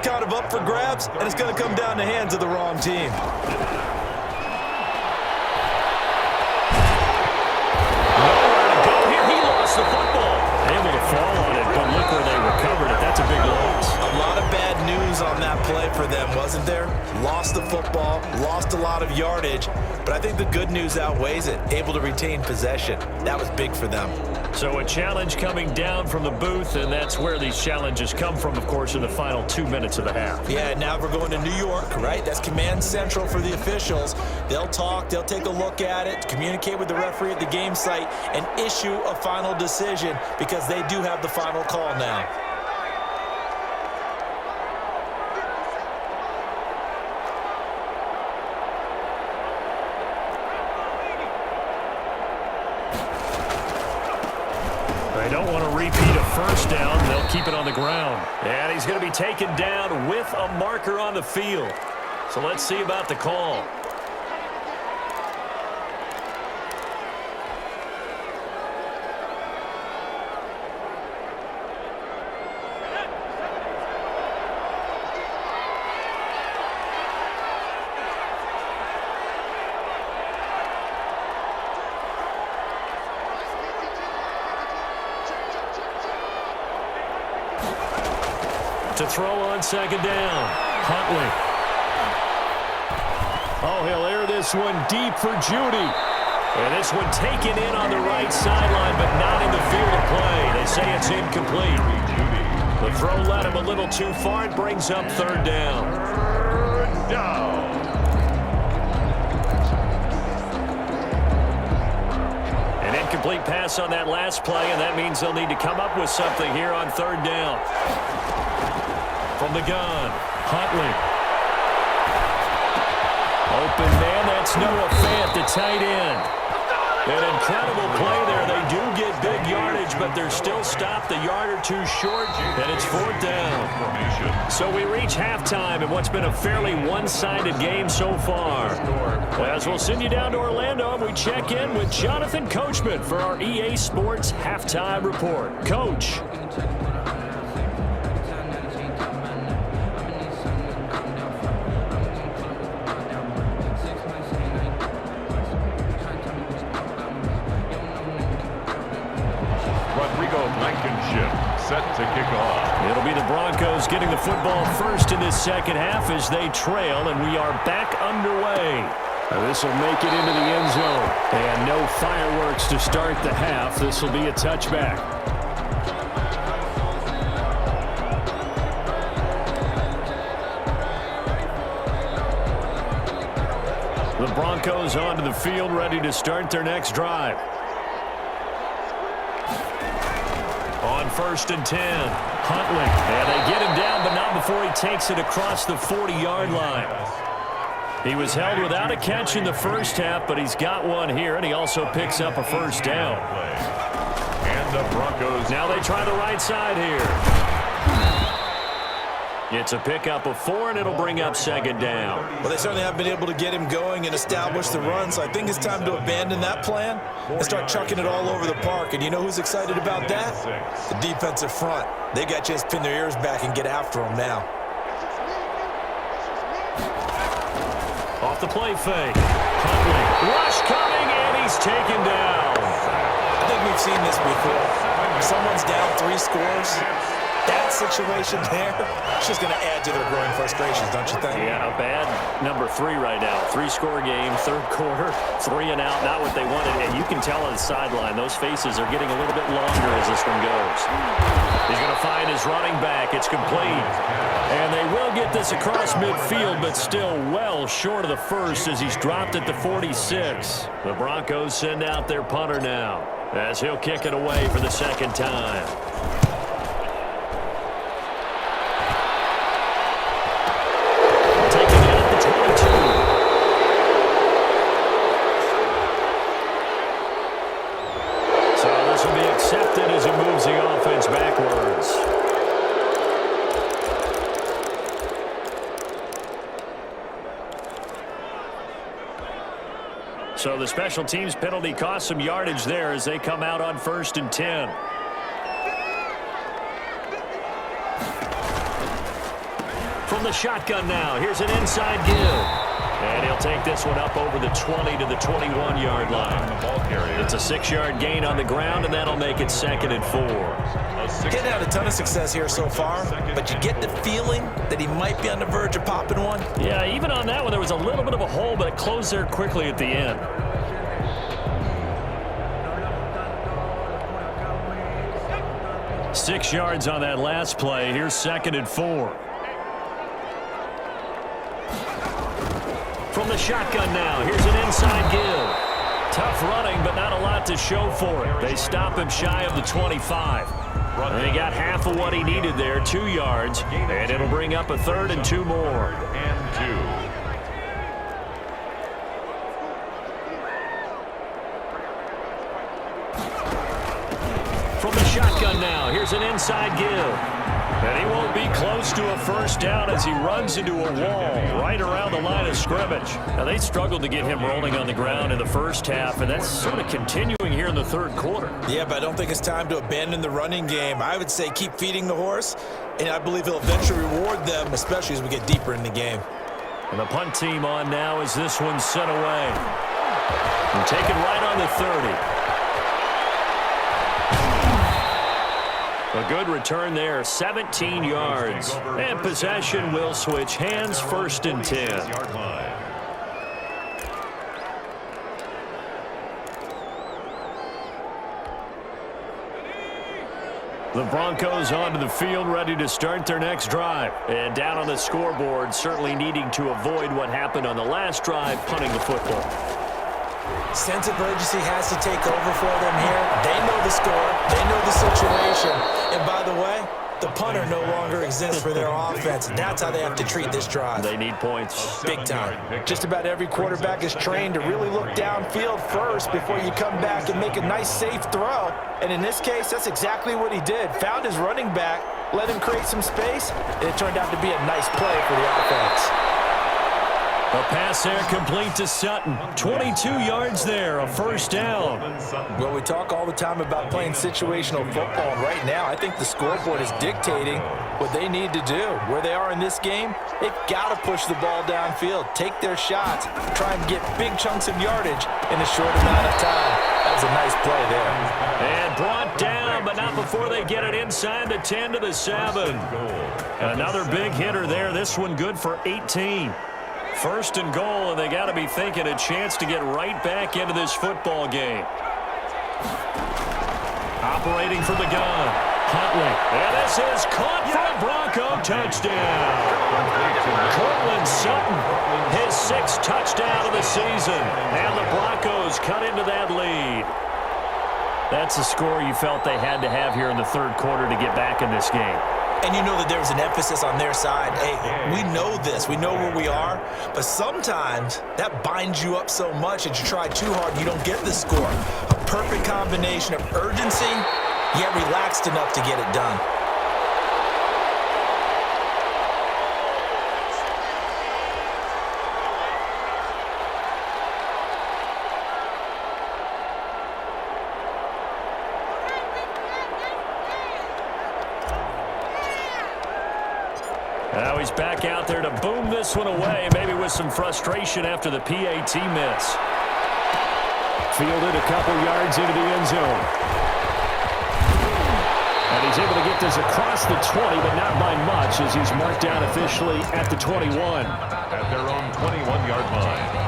kind of up for grabs, and it's going to come down in the hands of the wrong team. Nowhere to go here. He lost the football. Able to fall on it, but look where they recovered it. That's a big loss. A lot of bad news on that play for them, wasn't there? Lost the football, lost a lot of yardage, but I think the good news outweighs it. Able to retain possession. That was big for them. So a challenge coming down from the booth, and that's where these challenges come from, of course, in the final 2 minutes of the half. Yeah, now we're going to New York, right? That's command central for the officials. They'll talk, they'll take a look at it, communicate with the referee at the game site, and issue a final decision because they do have the final call now. They don't want to repeat a first down. They'll keep it on the ground. And he's going to be taken down with a marker on the field. So let's see about the call. To throw on second down. Huntley. Oh, he'll air this one deep for Judy. And this one taken in on the right sideline, but not in the field of play. They say it's incomplete. The throw led him a little too far. It brings up third down. Third down. An incomplete pass on that last play, and that means they'll need to come up with something here on third down. From the gun, Huntley. Open man, that's Noah Fant, the tight end. An incredible play there. They do get big yardage, but they're still stopped a yard or two short, and it's fourth down. So we reach halftime in what's been a fairly one-sided game so far. As we'll send you down to Orlando, and we check in with Jonathan Coachman for our EA Sports Halftime Report. Coach. Set to kick off. It'll be the Broncos getting the football first in this second half as they trail, and we are back underway. This will make it into the end zone. And no fireworks to start the half. This will be a touchback. The Broncos onto the field, ready to start their next drive. On 1st and 10, Huntley. And they get him down, but not before he takes it across the 40-yard line. He was held without a catch in the first half, but he's got one here, and he also picks up a first down. And the Broncos. Now they try the right side here. It's a pickup of 4, and it'll bring up second down. Well, they certainly have been able to get him going and establish the run, so I think it's time to abandon that plan and start chucking it all over the park. And you know who's excited about that? The defensive front. They got just pin their ears back and get after him now. Off the play fake. Huntley. Rush coming, and he's taken down. I think we've seen this before. If someone's down 3 scores, that situation there, it's just going to add to their growing frustrations, don't you think? Yeah, a bad number 3 right now. 3-score game, third quarter, 3 and out, not what they wanted. And you can tell on the sideline, those faces are getting a little bit longer as this one goes. He's going to find his running back. It's complete. And they will get this across midfield, but still well short of the first as he's dropped at the 46. The Broncos send out their punter now as he'll kick it away for the second time. Accepted as he moves the offense backwards. So the special teams penalty cost some yardage there as they come out on 1st and 10. From the shotgun now, here's an inside give. And he'll take this one up over the 20 to the 21-yard line. It's a 6-yard gain on the ground, and that'll make it 2nd and 4. Getting out a ton of success here so far, but you get the feeling that he might be on the verge of popping one. Yeah, even on that one, there was a little bit of a hole, but it closed there quickly at the end. Six yards on that last play. Here's 2nd and 4. From the shotgun now, here's an inside give. Tough running, but not a lot to show for it. They stop him shy of the 25. And he got half of what he needed there, 2 yards, and it'll bring up a 3rd and 2 more. From the shotgun now, here's an inside give. And he won't be close to a first down as he runs into a wall right around the line of scrimmage. Now, they struggled to get him rolling on the ground in the first half, and that's sort of continuing here in the 3rd quarter. Yeah, but I don't think it's time to abandon the running game. I would say keep feeding the horse, and I believe he'll eventually reward them, especially as we get deeper in the game. And the punt team on now as this one's sent away. And taken right on the 30. A good return there, 17 yards. And possession will switch hands, 1st and 10. The Broncos onto the field, ready to start their next drive. And down on the scoreboard, certainly needing to avoid what happened on the last drive, punting the football. Sense of urgency has to take over for them here. They know the score. They know the situation. And by the way, the punter no longer exists for their offense. That's how they have to treat this drive. They need points. Big time. Just about every quarterback is trained to really look downfield first before you come back and make a nice, safe throw. And in this case, that's exactly what he did. Found his running back, let him create some space, and it turned out to be a nice play for the offense. A pass there complete to Sutton. 22 yards there, a first down. Well, we talk all the time about playing situational football, and right now I think the scoreboard is dictating what they need to do. Where they are in this game, they've got to push the ball downfield, take their shots, try and get big chunks of yardage in a short amount of time. That was a nice play there. And brought down, but not before they get it inside the 10 to the 7. Another big hitter there, this one good for 18. 1st and goal, and they got to be thinking a chance to get right back into this football game. Operating from the gun, Huntley. And this is caught for a Bronco touchdown. Cortland Sutton, his 6th touchdown of the season. And the Broncos cut into that lead. That's a score you felt they had to have here in the 3rd quarter to get back in this game. And you know that there's an emphasis on their side. Hey, we know this. We know where we are. But sometimes that binds you up so much that you try too hard and you don't get the score. A perfect combination of urgency, yet relaxed enough to get it done. Now he's back out there to boom this one away, maybe with some frustration after the PAT miss. Fielded a couple yards into the end zone. And he's able to get this across the 20, but not by much, as he's marked down officially at the 21. At their own 21-yard line.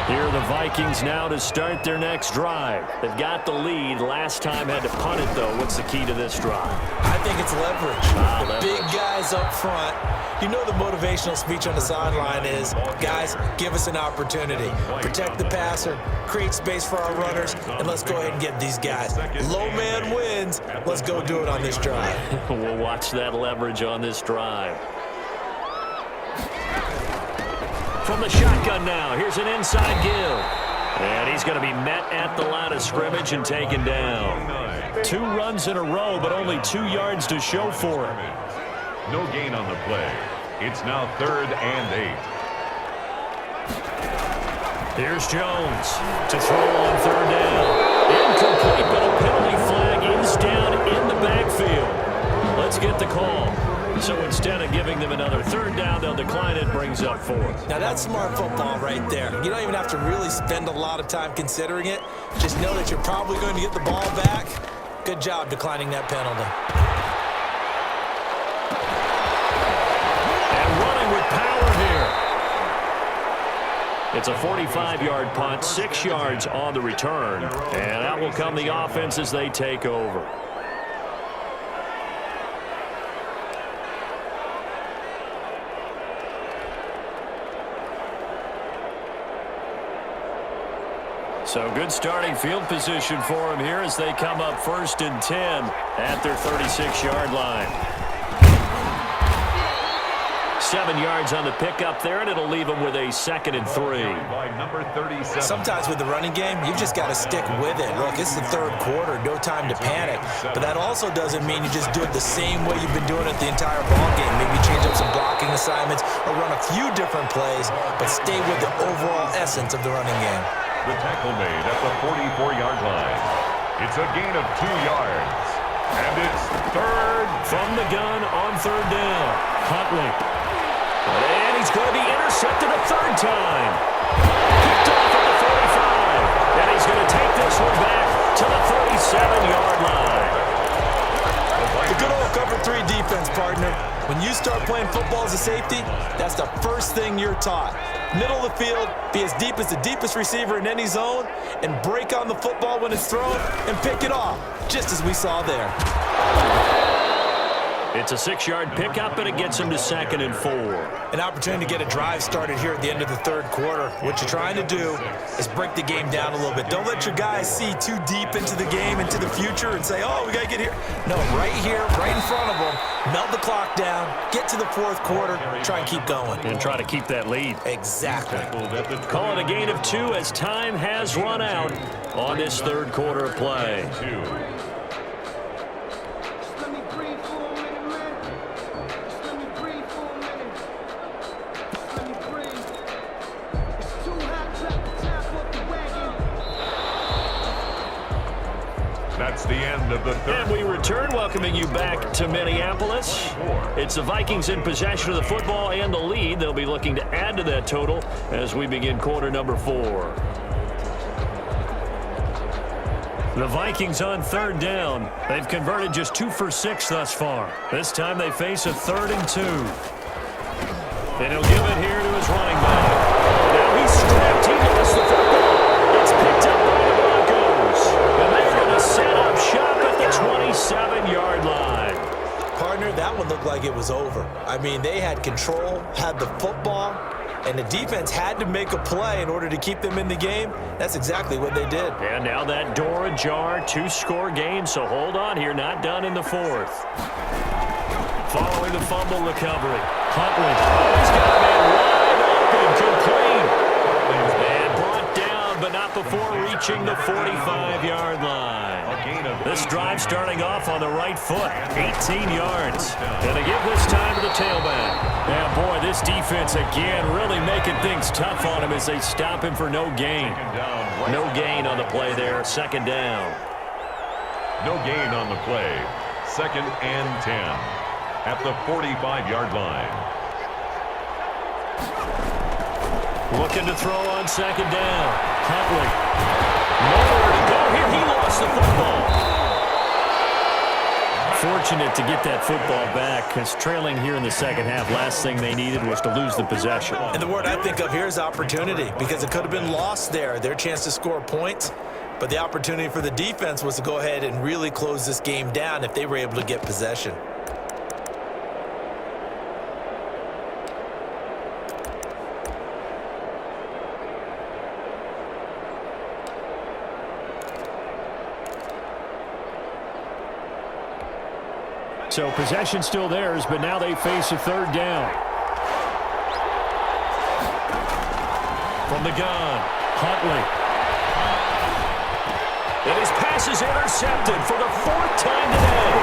Here are the Vikings now to start their next drive. They've got the lead. Last time had to punt it, though. What's the key to this drive? I think it's leverage. The big guys up front. You know the motivational speech on the sideline is, guys, give us an opportunity. Protect the passer, create space for our runners, and let's go ahead and get these guys. Low man wins. Let's go do it on this drive. We'll watch that leverage on this drive. From the shotgun now, here's an inside give. And he's going to be met at the line of scrimmage and taken down. 2 runs in a row, but only 2 yards to show for it. No gain on the play. It's now 3rd and 8. Here's Jones to throw on 3rd down. Incomplete, but a penalty flag is down in the backfield. Let's get the call. So instead instead of giving them another third down, they'll decline it, brings up fourth. Now, that's smart football right there. You don't even have to really spend a lot of time considering it. Just know that you're probably going to get the ball back. Good job declining that penalty. And running with power here. It's a 45-yard punt, 6 yards on the return. And out will come the offense as they take over. So good starting field position for them here as they come up 1st and 10 at their 36-yard line. 7 yards on the pickup there, and it'll leave them with a 2nd and 3. Sometimes with the running game, you've just got to stick with it. Look, it's the third quarter, no time to panic. But that also doesn't mean you just do it the same way you've been doing it the entire ball game. Maybe change up some blocking assignments or run a few different plays, but stay with the overall essence of the running game. The tackle made at the 44-yard line. It's a gain of 2 yards. And it's third. From the gun on 3rd down. Huntley. And he's going to be intercepted a 3rd time. Picked off at the 45. And he's going to take this one back to the 37-yard line. The good old cover 3 defense, partner. When you start playing football as a safety, that's the first thing you're taught. Middle of the field, be as deep as the deepest receiver in any zone, and break on the football when it's thrown and pick it off, just as we saw there. It's a 6-yard pickup, and it gets him to 2nd and 4. An opportunity to get a drive started here at the end of the third quarter. What you're trying to do is break the game down a little bit. Don't let your guys see too deep into the game, into the future, and say, oh, we got to get here. No, right here, right in front of them, melt the clock down, get to the fourth quarter, try and keep going. And try to keep that lead. Exactly. Call it a gain of 2 as time has run out on this third quarter of play. That's the end of the third. And we return, welcoming you back to Minneapolis. It's the Vikings in possession of the football and the lead. They'll be looking to add to that total as we begin quarter number 4. The Vikings on 3rd down. They've converted just 2 for 6 thus far. This time they face a 3rd and 2. And he'll give it here to his running back. Now he's stripped. He lost the football. It's picked up by the Broncos. And they're going to set up shop at the 27-yard line. Partner, that one looked like it was over. I mean, they had control, had the football, and the defense had to make a play in order to keep them in the game. That's exactly what they did. And now that door ajar, 2-score game, so hold on here, not done in the 4th. Following the fumble recovery, Huntley. Oh, he's got a man wide open, complete. And brought down, but not before reaching the 45-yard line. This drive starting off on the right foot, 18 yards. And to give this time to the tailback. Now, boy, this defense again really making things tough on him as they stop him for no gain. No gain on the play there, 2nd down. No gain on the play, 2nd and 10 at the 45-yard line. Looking to throw on 2nd down. Huntley. Nowhere to go here. He lost the football. Fortunate to get that football back because trailing here in the second half, last thing they needed was to lose the possession. And the word I think of here is opportunity, because it could have been lost there, their chance to score points. But the opportunity for the defense was to go ahead and really close this game down if they were able to get possession. So possession still theirs, but now they face a 3rd down. From the gun, Huntley. And his pass is intercepted for the 4th time today.